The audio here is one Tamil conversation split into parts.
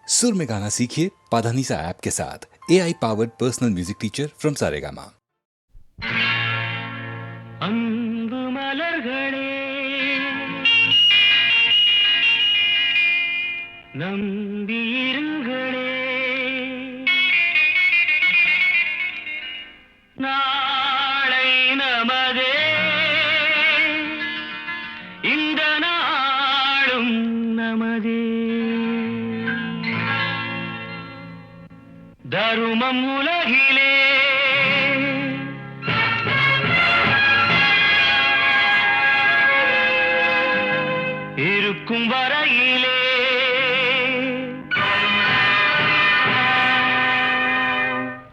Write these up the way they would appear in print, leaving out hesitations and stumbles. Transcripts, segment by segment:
सुर में गाना सीखिए पाधानीसा ऐप के साथ। AI powered personal music teacher from Saregama. அன்பு மலர்களே நம்பியிருங்களே, நாளை நமதே, இந்த நாளும் நமதே. தருமம் உலகிலே இருக்கும் வரையிலே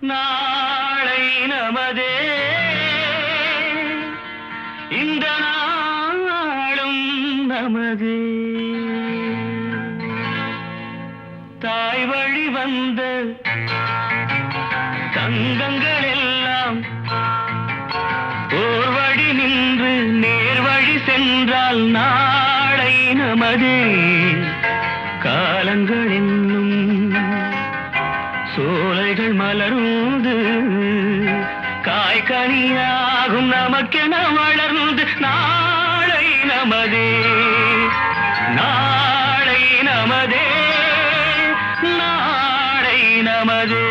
நாளை நமதே, இந்த நாளும் நமதே. தாய் வழி வந்த தங்கங்கள் எல்லாம் ஓர் வழி நின்று நேர் வழி சென்றால் நாளை நமதே. காலங்கள் என்னும் சோலைகள் மலர்ந்து காய்கனியாகும் நமக்கென வளர்ந்து நாளை நமதே, நாளை நமதே, நாளை நமதே.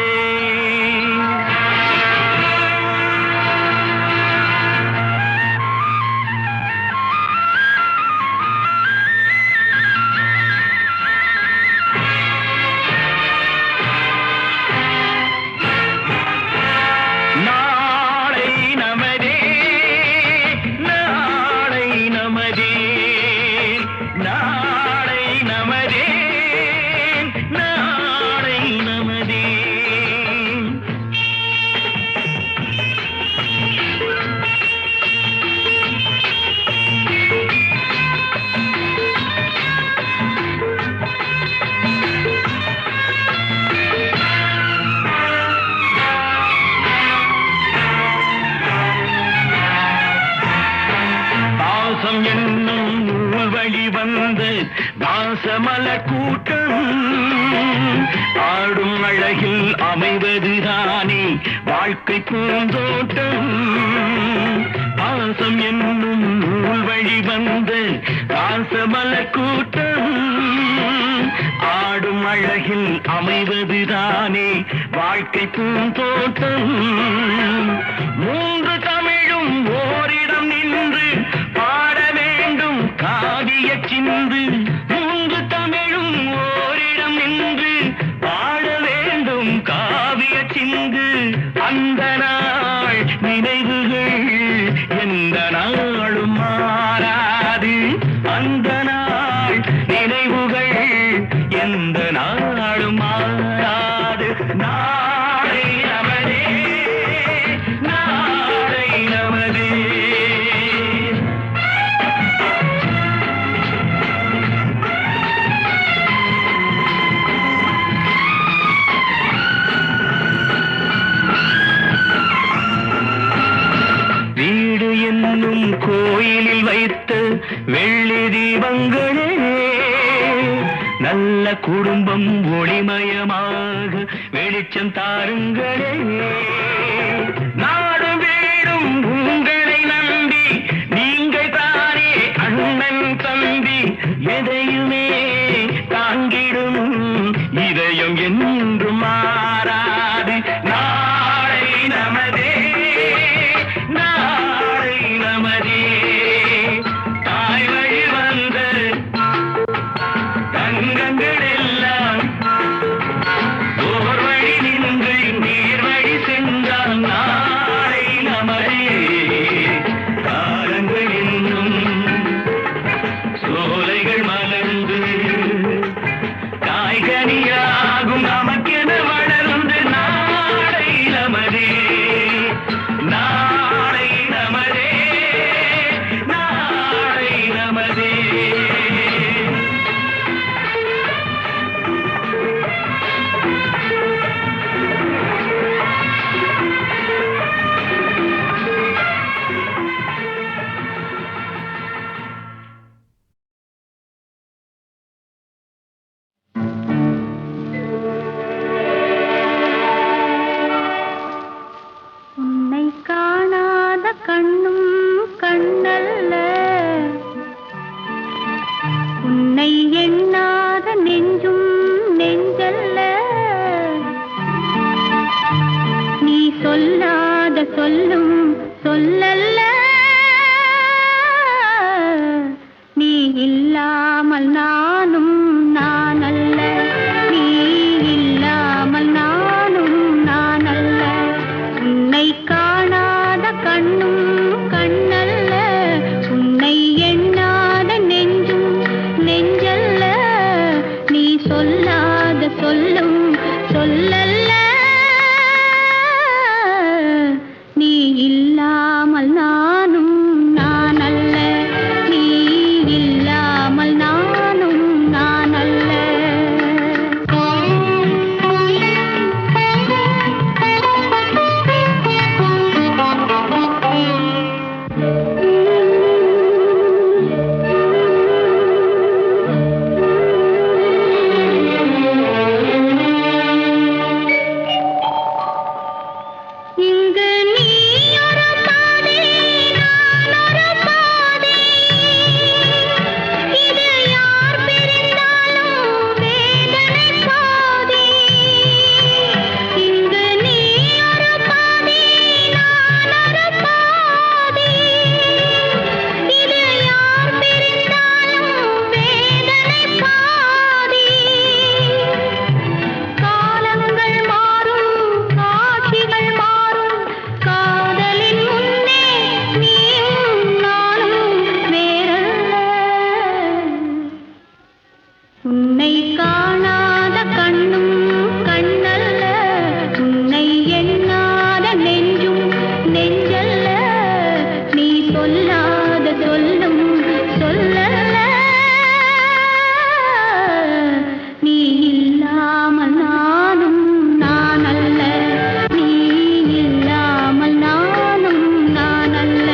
என்னும் நூல் வழி வந்து வாசமலர் கூட்டம் ஆடும் அழகில் அமைவதுதானே வாழ்க்கை பூந்தோட்டம். பாசம் என்னும் நூல் வழி வந்து வாசமலர் கூட்டம் ஆடும் அழகில் அமைவதுதானே வாழ்க்கை பூந்தோட்டம். மூன்று தமிழும் ஓரிடம் நின்று பாட வேண்டும் காவிய சிந்து. மூன்று தமிழும் ஓரிடம் நின்று பாட வேண்டும் காவிய சிந்து. அந்த நாள் நினைவுகள் எந்த நாளும் மாறாது. அந்த நாள் நினைவுகள் எந்த நாளும் மாறாது. நாளை நமதே, நாளை நமதே. வீடு என்னும் கோயிலில் வைத்த வெள்ளி தீபங்களே, நல்ல குடும்பம் ஒளிமயமாக வெளிச்சம் தாருங்களே. நாடு வீடும் உங்களை நம்பி நீங்கள் தானே அண்ணன் தம்பி. எதையுமே தாங்கிடும் இதயம் என்றும் மாறாது. நாளை நமதே, நாளை நமதே. தாய் வழி வந்த தங்கங்கள் எல்லாம் ஓர் வழி நின்று நேர் வழி சென்றால் நாளை நமதே. காலங்கள் என்னும் சோலைகள் மலர்ந்து காய்கனியாகும் நமக்கென வளர்ந்து நாளை நமதே, நாளை நமதே, நாளை நமதே. சொல்லல்ல நீ இல்லாமல் நானும் நான் அல்ல நீ இல்லாமல் நானும் நான் அல்ல இங்கு நீ ஒரு பாதி நான் ஒரு பாதி இது யார் பிரிந்தாலும் வேதனை பாதி இங்கு நீ ஒரு பாதி நான் ஒரு பாதி இது யார் பிரிந்தாலும் வேதனை பாதி காலங்கள் மாறும் காட்சிகள் மாறும் காதலின் முன்னே நீயும் நானும் வேறல்ல உன்னை காணாத கண்ணும் கண்ணல்ல உன்னை எண்ணாத நெஞ்சும் நெஞ்சல்ல நீ சொல்லாத சொல்லும் சொல்லல்ல நீ இல்லாமல் நானும் நான் அல்ல நீ இல்லாமல் நானும் நான் அல்ல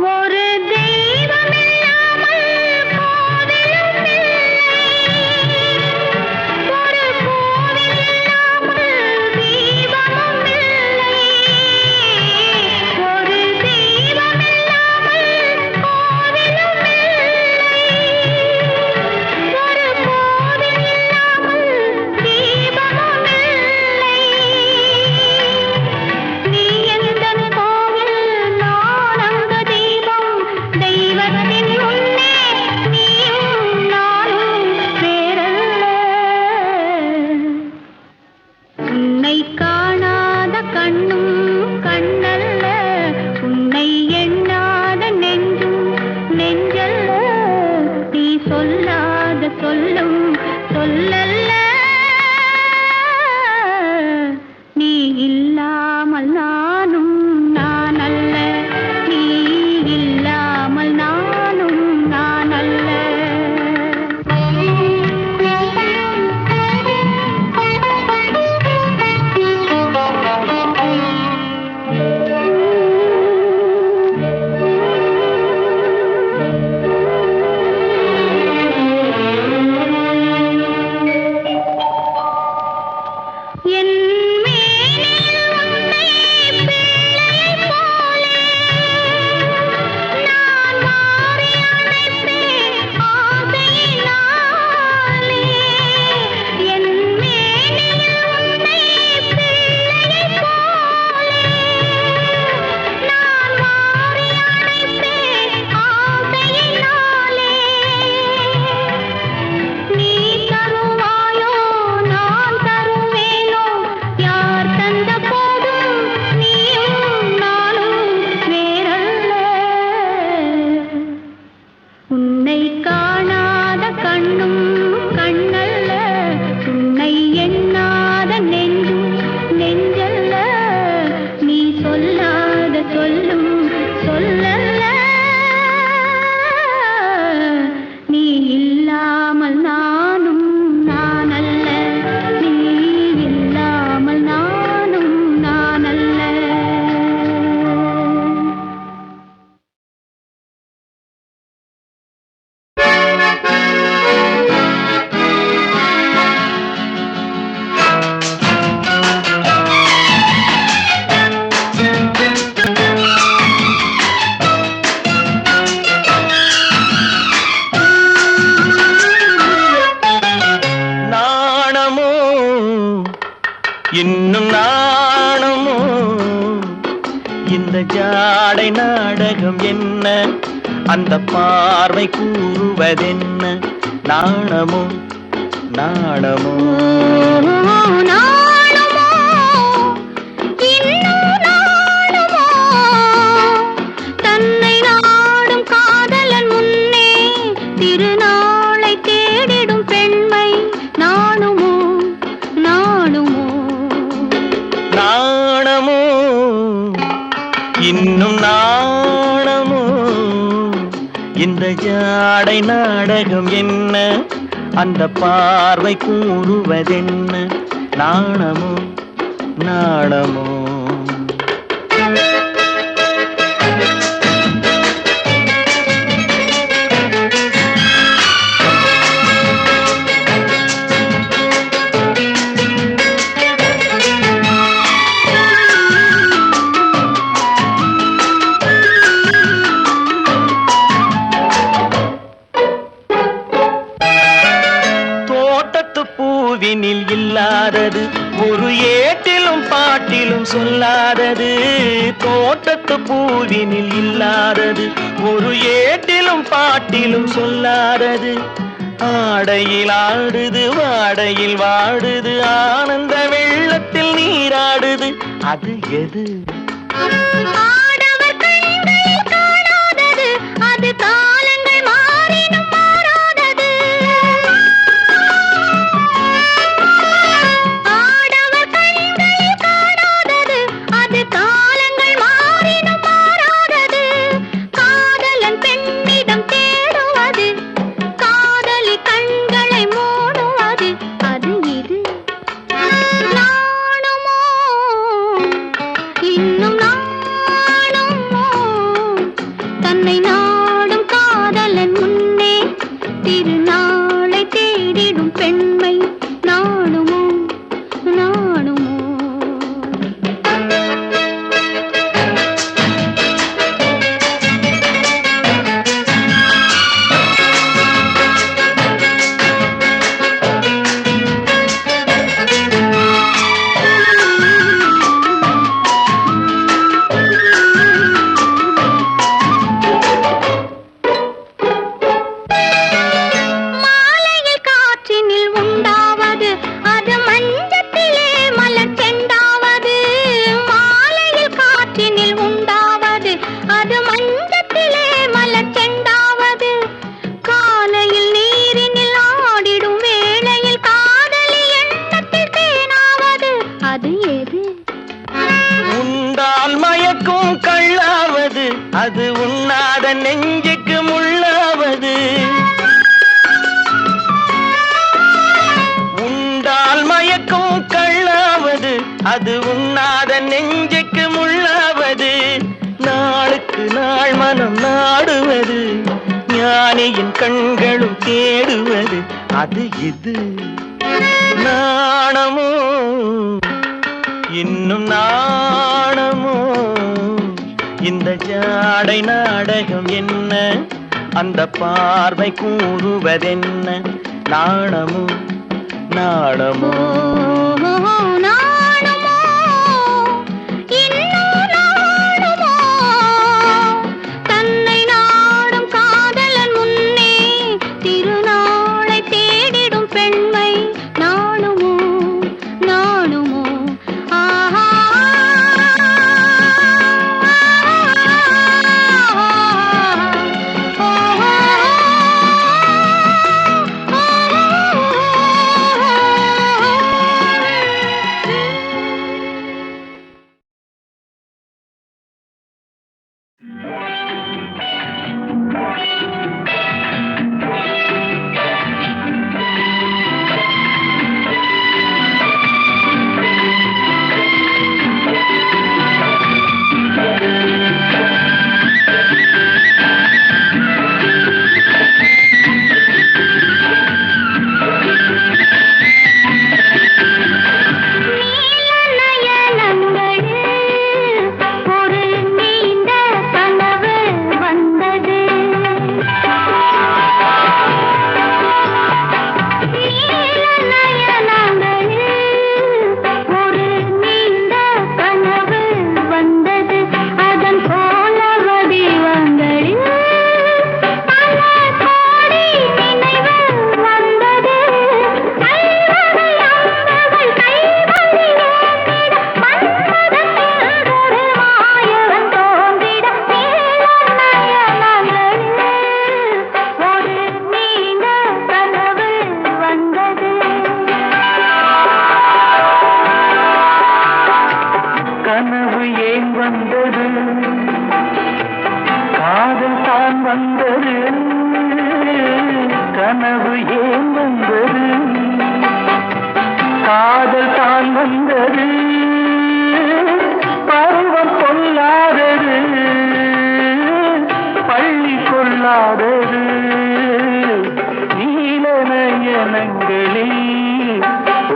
ஒரு தெய்வம் இல்லாமல் கோவிலும் இல்லை ஒரு கோவில் இல்லாமல் தீபமும் இல்லை ஒரு தெய்வம் இல்லாமல் கோவிலும் இல்லை ஒரு கோவில் இல்லாமல் தீபமும் இல்லை நீ எந்தன் கோவில் நான் அங்க தீபம் தெய்வத்தின் முன்னே நீயும் நானும் வேறல்ல உன்னை காணாத கண்ணும் கண்ணல்ல உன்னை எண்ணாத நெஞ்சும் நெஞ்சல்ல நீ சொல்லாத சொல்லும் சொல்லல்ல நீ இல்லாமல் நானும் நான் அல்ல நீ இல்லாமல் நானும் நான் அல்ல என் மேனில் உன்னை பிள்ளையைப் போலே நான் மாறி அணைப்பேன் ஆசையினாலே என் மேனில் உன்னை பிள்ளையைப் போலே நான் மாறி அணைப்பேன் ஆசையினாலே நீ தருவாயோ நான் தருவேனோ யார் தந்த போதும் நீயும் நானும் வேறல்ல உன்னை காணாத கண்ணும் கண்ணல்ல உன்னை எண்ணாத நெஞ்சும் நெஞ்சல்ல நீ சொல்லாத சொல்லும் சொல்லல்ல நீ இல்லாமல் நானும் நான் அல்ல நீ இல்லாமல் நானும் நான் அல்ல நாணமோ இன்னும் நாணமோ இந்த ஜாடை நாடகம் என்ன அந்த பார்வை கூறுவதென்ன? நாணமோ நாணமோ நாணுமோ இன்னும் நாணுமோ தன்னை நாடும் காதலன் முன்னே திருநாளை தேடிடும் பெண்மை நாணுமோ நாணுமோ நாணமோ இன்னும் நாணமோ இந்த ஜாடை நாடகம் என்ன? அந்த பார்வை கூறுவதென்ன? நாணமோ நாணமோ பூவினில் இல்லாதது ஒரு ஏட்டிலும் பாட்டிலும் சொல்லாதது. தோட்டத்து பூவினில் இல்லாதது ஒரு ஏட்டிலும் பாட்டிலும் சொல்லாதது. ஆடையில் ஆடுது வாடையில் வாடுது ஆனந்த வெள்ளத்தில் நீராடுது. அது எது? ஆடவர் கண்களில் காணாதது அது காலங்கள் மாறினும் மாறாதது. ஆடவர் கண்களில் காணாதது அது காலங்கள் மாறினும் மாறாதது. காதலன் பெண்ணிடம் தேடுவது காதலி கண்களை மூடுவது. அது இது நாணுமோ இன்னும் நாணுமோ தன்னை நாடும் காதலன் முன்னே திருநாளை தேடிடும் பெண்மை நாணுமோ நாணுமோ மாலையில் காற்றினில் உண்டாவது அது மஞ்சத்திலே மலர் செண்டாவது. மாலையில் காற்றினில் உண்டாவது அது மஞ்சத்திலே மலர் செண்டாவது. காலையில் நீரினில் ஆடிடும் வேளையில் காதலி எண்ணத்தில் தேனாவது. அது எது? உண்டால் மயக்கும் கள்ளாவது அது உண்ணாத நெஞ்சுக்கு முள்ளாவது. உண்டால் மயக்கும் கள்ளாவது அது உண்ணாத நெஞ்சுக்கு முள்ளாவது. நாளுக்கு நாள் மனம் நாடுவது ஞானியின் கண்களும் தேடுவது. அது இது நாணமோ இன்னும் நாணமோ இந்த ஜாடை நாடகம் என்ன? அந்த பார்வை கூறுவதென்ன? நாணமோ நாணமோ நாணுமோ இன்னும் நாணுமோ தன்னை நாடும் காதலன் முன்னே திருநாளை தேடிடும் பெண்மை நாணுமோ நாணுமோ ஆஹா ஆஹா கனவு ஏன் வந்தது, காதல் தான் வந்தது, பருவம் கொள்ளாதது, பள்ளி கொள்ளாதது, நீல நயனங்களில்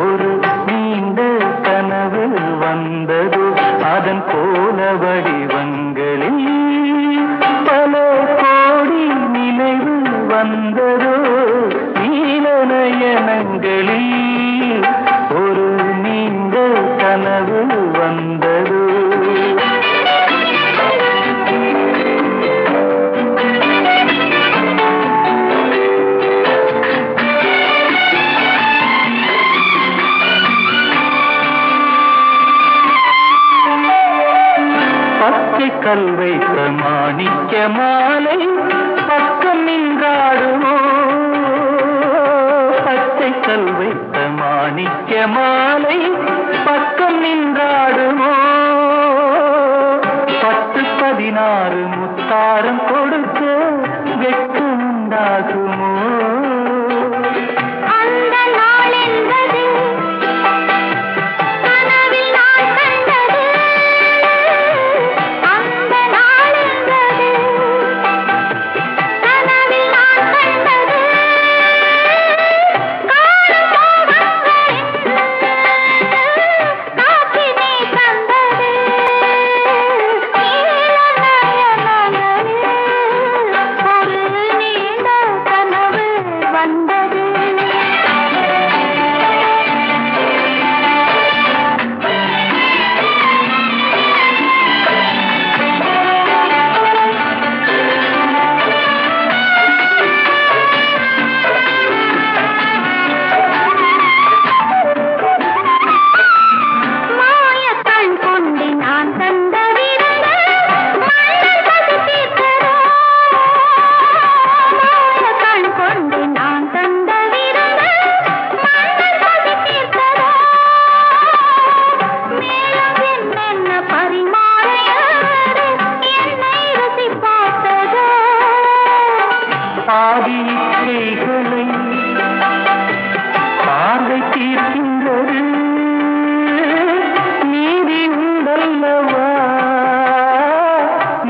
ஒரு நீண்ட கனவு வந்தது, அதன் போல வடிவங்களில் பல கோடி நினைவு வந்ததோ, நீல நயனங்களில் ஒரு நீண்ட கனவு வந்ததோ. கல் வைத்த மாணிக்க மாலை பக்கம் நின்றாடுமோ, பச்சை கல் வைத்த மாணிக்க மாலை பக்கம் நின்றாடுமோ, 10-16 முத்தாரம் கொடுக்க வெட்கம் உண்டாகுமோ. பார்வை தீர்க்கின்றது, நீதி உண்டல்லவா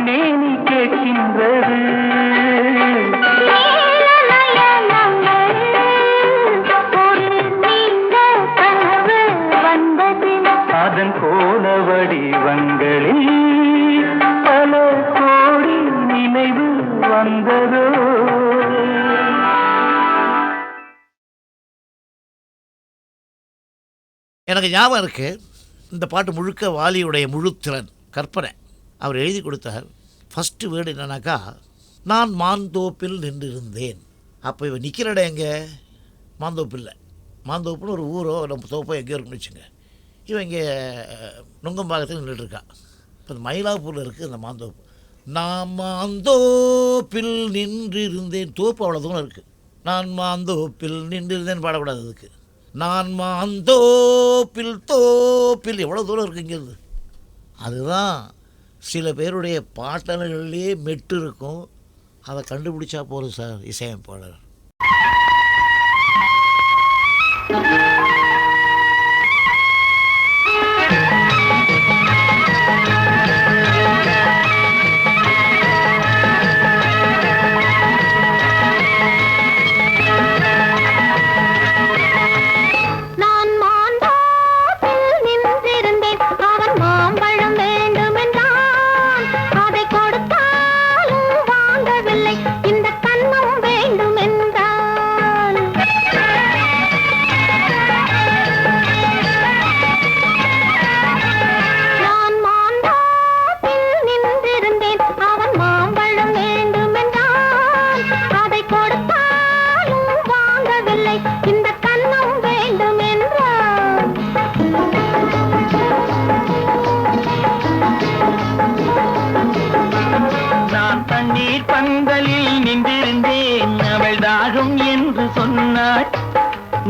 நேனி கேட்கின்றது. அதன் போல வடிவங்களில் பல கோடி நினைவு வந்ததோ. எனக்கு ஞாபகம் இருக்குது, இந்த பாட்டு முழுக்க வாலியுடைய முழுத்திறன் கற்பனை. அவர் எழுதி கொடுத்தார். ஃபஸ்ட்டு வேர்டு என்னன்னாக்கா, நான் மாந்தோப்பில் நின்றிருந்தேன். அப்போ இவன் நிற்கிற இடம் எங்கே? மாந்தோப்பில்லை. மாந்தோப்புன்னு ஒரு ஊரோ நம்ம தோப்போ எங்கேயோ இருக்குன்னு வச்சுங்க. இவன் இங்கே நுங்கம்பாக்கத்தில் நின்றுட்டுருக்கான். இப்போ இந்த மயிலாப்பூரில் இருக்குது இந்த மாந்தோப்பு. நான் மாந்தோப்பில் நின்றிருந்தேன். தோப்பு அவ்வளோ தூரம் இருக்குது. நான் மாந்தோப்பில் நின்றிருந்தேன் பாடக்கூடாது. அதுக்கு நான் மாந்தோப்பில் தோப்பில் எவ்வளோ தூரம் இருக்குங்கிறது. அதுதான் சில பேருடைய பாட்டல்கள்லேயே மெட்டு இருக்கும். அதை கண்டுபிடிச்சா போதும் சார் இசையமைப்பாளர்.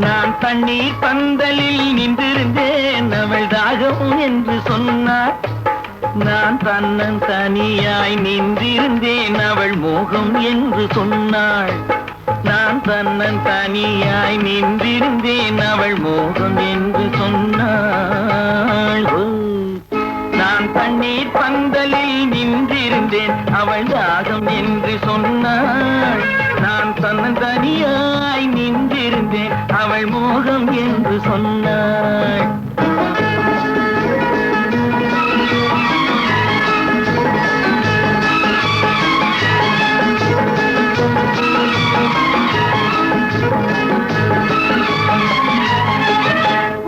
நான் தண்ணீர் பந்தலில் நின்றிருந்தேன், அவள் தாகம் என்று சொன்னாள். நான் தன்னன் தனியாய் நின்றிருந்தேன், அவள் மோகம் என்று சொன்னாள். நான் தன்னன் தனியாய் நின்றிருந்தேன் அவள் மோகம் என்று சொன்னாள். ஓ, நான் தண்ணீர் பந்தலில் நின்றிருந்தேன் அவள் தாகம் என்று சொன்னாள். நான் தன்னன் தனியாய் நின்றிருந்தேன் அவள் மோகம் என்று சொன்னாள்.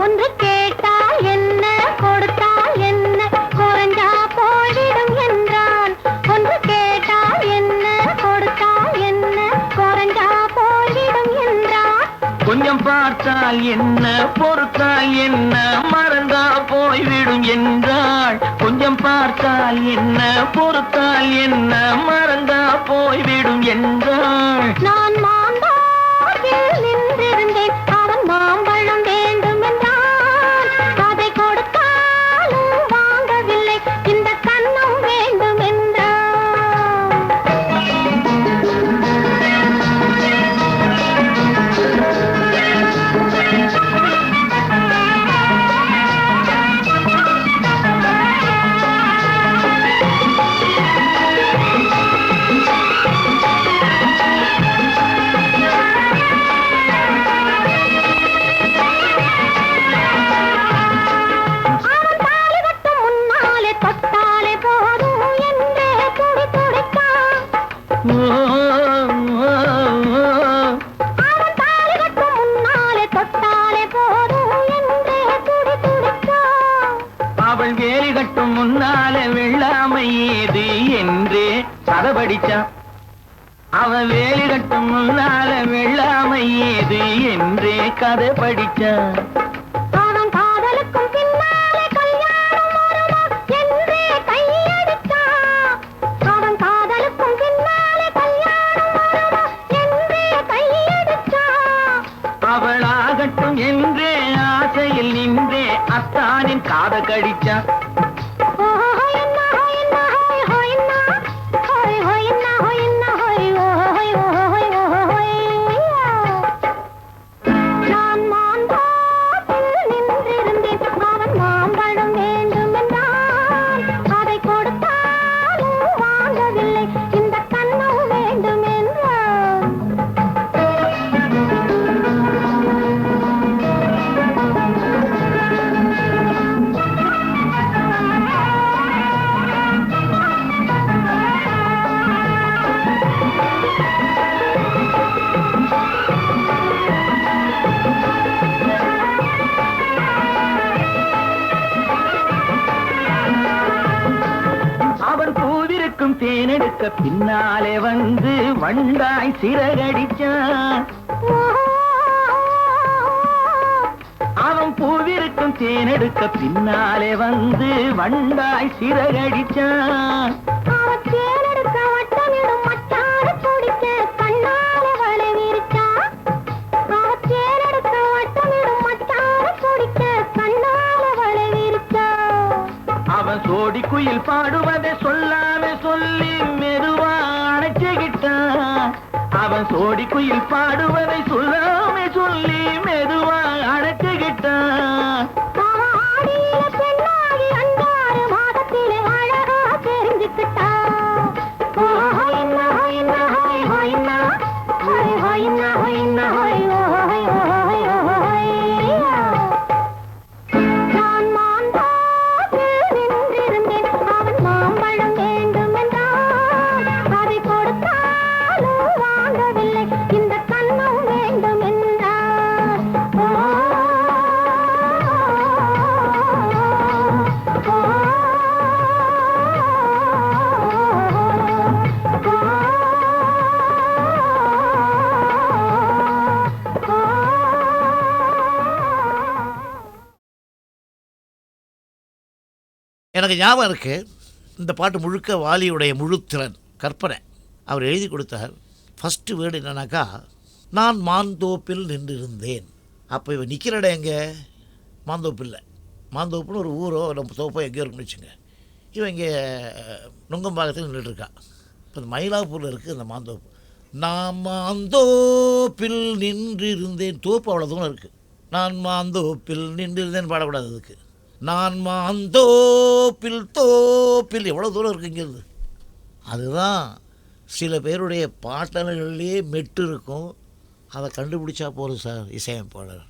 ஒன்று கேட்டால் என்ன கொடுத்தால் என்ன குறைஞ்சா போய்விடும் என்றான். ஒன்று கேட்டால் என்ன கொடுத்தால் என்ன குறைஞ்சா போய்விடும் என்றான். கொஞ்சம் பார்த்தால் என்ன பொறுத்தால் என்ன மறந்தா போய்விடும் என்றாள். கொஞ்சம் பார்த்தால் என்ன பொறுத்தால் என்ன மறந்தா போய்விடும் என்றாள். நான் மாந்தோப்பில் நின்றிருந்தேன் அவன் மாம்பழம் வேண்டும் என்றான். அதை கொடுத்தாலும் வாங்கவில்லை இந்த கன்னம் வேண்டும் என்றான். அவன் தாலி கட்டும் முன்னாலே தொட்டாலே போதும் என்றே துடி துடித்தான். அவன் தாலி கட்டும் முன்னாலே தொட்டாலே போதும் என்றே துடி துடித்தான். அவள் வேலி கட்டும் முன்னால வெள்ளாமை ஏது என்றே சதபடிச்சான். அவள் வேலி கட்டும் முன்னால வெள்ளாமை ஏது என்றே கதை படிச்சான். அவன் காதலுக்கும் பின்னாலே கல்யாணம் வருமா என்றே கையடித்தான். அவன் காதலுக்கும் பின்னாலே கல்யாணம் வருமா என்றே கையடித்தான். அவளாகட்டும் என்றே ஆசையில் நின்றே அத்தானின் காத கடிச்சான். நான் மாந்தோப்பில் நின்றிருந்தேன் அவன் மாம்பழம் வேண்டும் என்றான். அதை கொடுத்தாலும் வாங்கவில்லை இந்த கன்னம் வேண்டும் என்றான். அவன் பூவிருக்கும் தேனெடுக்க பின்னாலே வந்து வண்டாய் சிறகடிச்சான். அவன் பூவிருக்கும் தேனெடுக்க பின்னாலே வந்து வண்டாய் சிறகடிச்சான். அவன் தேனெடுக்க வட்டமிடும் மட்டாரை பிடிக்க கண்ணாலே வலை விரிச்சான். அவன் தேனெடுக்க வட்டமிடும் மட்டாரை பிடிக்க கண்ணாலே வலை விரிச்சான். அவன் சோடி குயில் பாடுவதை சொல்லாம சொல்லி மெதுவா அணைச்சுக்கிட்டான். அவன் சோடி குயில் பாடுவதை சொல்லாம சொல்லி மெதுவா அணைச்சுக்கிட்டான். அவன் ஆடியில பெண்ணாகி 6 மாதத்திலே அழகா தெரிஞ்சுக்கிட்டான். ஹொய்னா ஹொய்னா ஹொய் ஹொய்னா ஹொய் ஹொய்னா ஹொய்னா ஹொய் ஹொய் ஹொய் ஹொய்யா. நான் மாந்தோப்பில் நின்றிருந்தேன் அவன் மாம்பழம் வேண்டும் என்றான். அதை கொடுத்தாலும் வாங்கவில்லை இந்த கன்னம் வேண்டும் என்றான். எனக்கு ஞாபகம் இருக்கு, இந்த பாட்டு முழுக்க வாலியுடைய முழுத்திறன் கற்பனை. அவர் எழுதி கொடுத்தார். ஃபஸ்ட்டு வேர்டு என்னன்னாக்கா, நான் மாந்தோப்பில் நின்றிருந்தேன். அப்போ இவன் நிற்கிற இடம் எங்கே? மாந்தோப்பில். மாந்தோப்புன்னு ஒரு ஊரோ நம்ம தோப்போ எங்கேயோ இருக்குன்னு வச்சுங்க. இவன் இங்கே நுங்கம்பாக்கத்தில் நின்றுட்டுருக்கா. இப்போ இந்த மயிலாப்பூரில் இருக்குது அந்த மாந்தோப்பு. நான் மாந்தோப்பில் நின்றிருந்தேன். தோப்பு அவ்வளோ தூரம் இருக்குது. நான் மாந்தோப்பில் நின்றிருந்தேன் பாடக்கூடாது. அதுக்கு நான் மாந்தோப்பில் தோப்பில் எவ்வளோ தூரம் இருக்குங்கிறது. அதுதான் சில பேருடைய பாட்டல்கள்லேயே மெட்டு இருக்கும். அதை கண்டுபிடிச்சா போதும் சார் இசையமைப்பாளர்.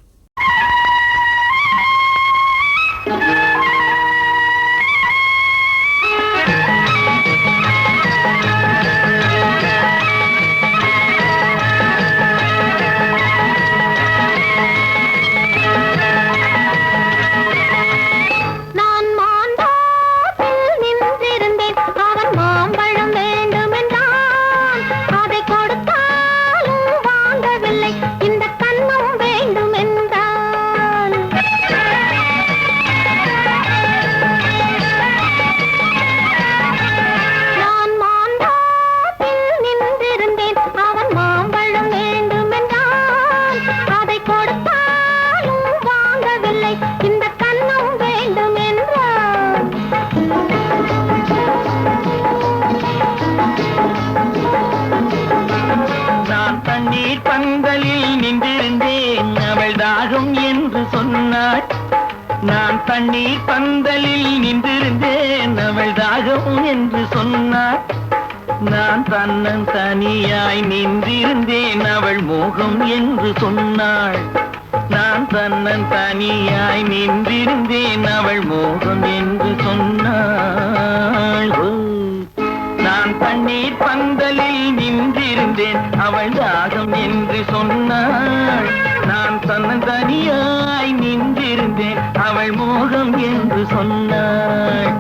நான் தண்ணீர் பந்தலில் நின்றிருந்தேன் அவள் தாகம் என்று சொன்னாள். நான் தன்னன் தனியாய் நின்றிருந்தேன் அவள் மோகம் என்று சொன்னாள். நான் தன்னன் தனியாய் நின்றிருந்தேன் அவள் மோகம் என்று சொன்னாள். நான் தண்ணீர் பந்தலில் நின்றிருந்தேன் அவள் தாகம் என்று சொன்னாள். நான் தன்னன் தனியாய் நின்றிருந்தேன் அவள் மோகம் என்று சொன்னாள்.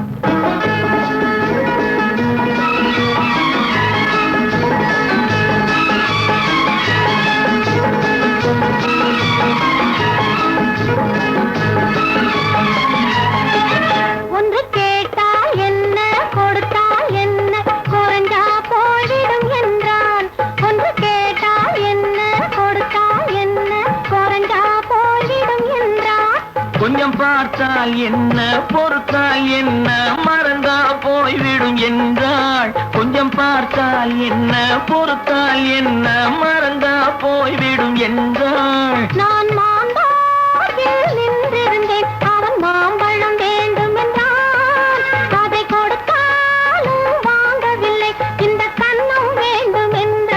ஒன்று கேட்டால் என்ன கொடுத்தால் என்ன குறைஞ்சா போய்விடும் என்றான். ஒன்று கேட்டால் என்ன கொடுத்தால் என்ன குறைஞ்சா போய்விடும் என்றான். கொஞ்சம் பார்த்தால் என்ன பொறுத்தால் என்ன மறந்தா போய்விடும் என்றாள். கொஞ்சம் பார்த்தால் என்ன பொறுத்தால் என்ன மறந்தா போய்விடும் என்றாள். நான் மாந்தோப்பில் நின்றிருந்தேன் அவன் மாம்பழம் வேண்டும் என்றான். அதை கொடுத்தாலும் வாங்கவில்லை இந்த கன்னம் வேண்டும் என்றான்.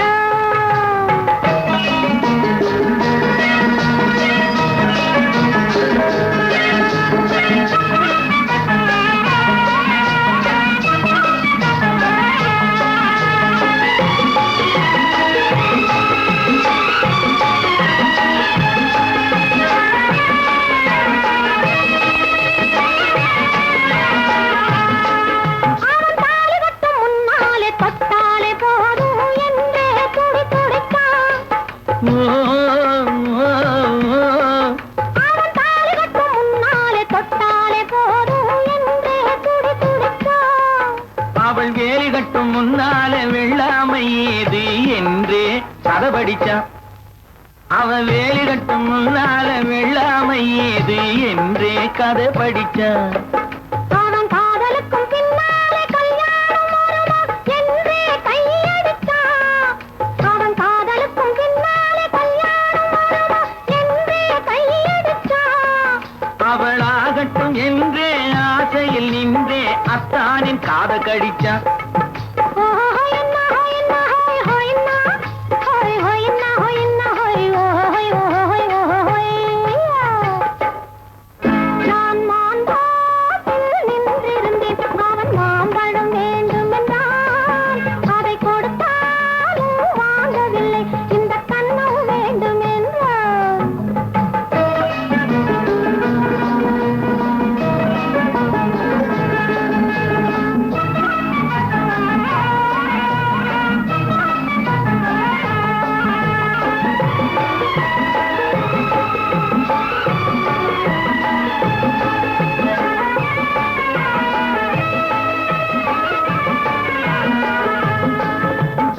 அவள் வேலி கட்டும் முன்னாலே வெள்ளாமை ஏது என்றே கதை படிச்சான். அவள் வேலி கட்டும் முன்னாலே வெள்ளாமை ஏது என்றே கதை படிச்சான். அவன் காதலுக்கும் பின்னாலே கல்யாணம் வருமா என்றே கையடித்தான். அவன் காதலுக்கும் பின்னாலே கல்யாணம் வருமா என்றே கையடித்தான். அவளாகட்டும் என்றே ஆசையில் நின்றே அத்தானின் காத கடிச்சான். நான் மாந்தோப்பில் நின்றிருந்தேன் அவன் மாம்பழம் வேண்டும் என்றான். அதை கொடுத்தாலும் வாங்கவில்லை இந்த கன்னம் வேண்டும் என்றான்.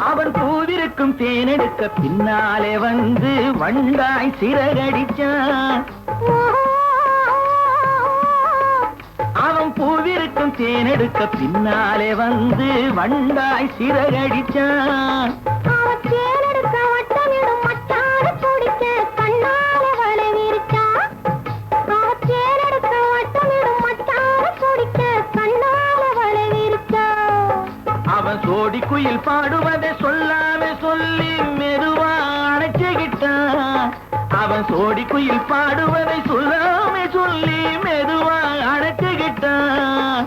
அவன் பூவிருக்கும் தேனெடுக்க பின்னாலே வந்து வண்டாய் சிறகடிச்சான். அவன் பூவிருக்கும் தேனெடுக்க பின்னாலே வந்து வண்டாய் சிறகடிச்சான். அவன் அவன் சோடி குயில் பாடுவதை சொல்லாமே சொல்லி மெதுவா அழைச்சுக்கிட்டான்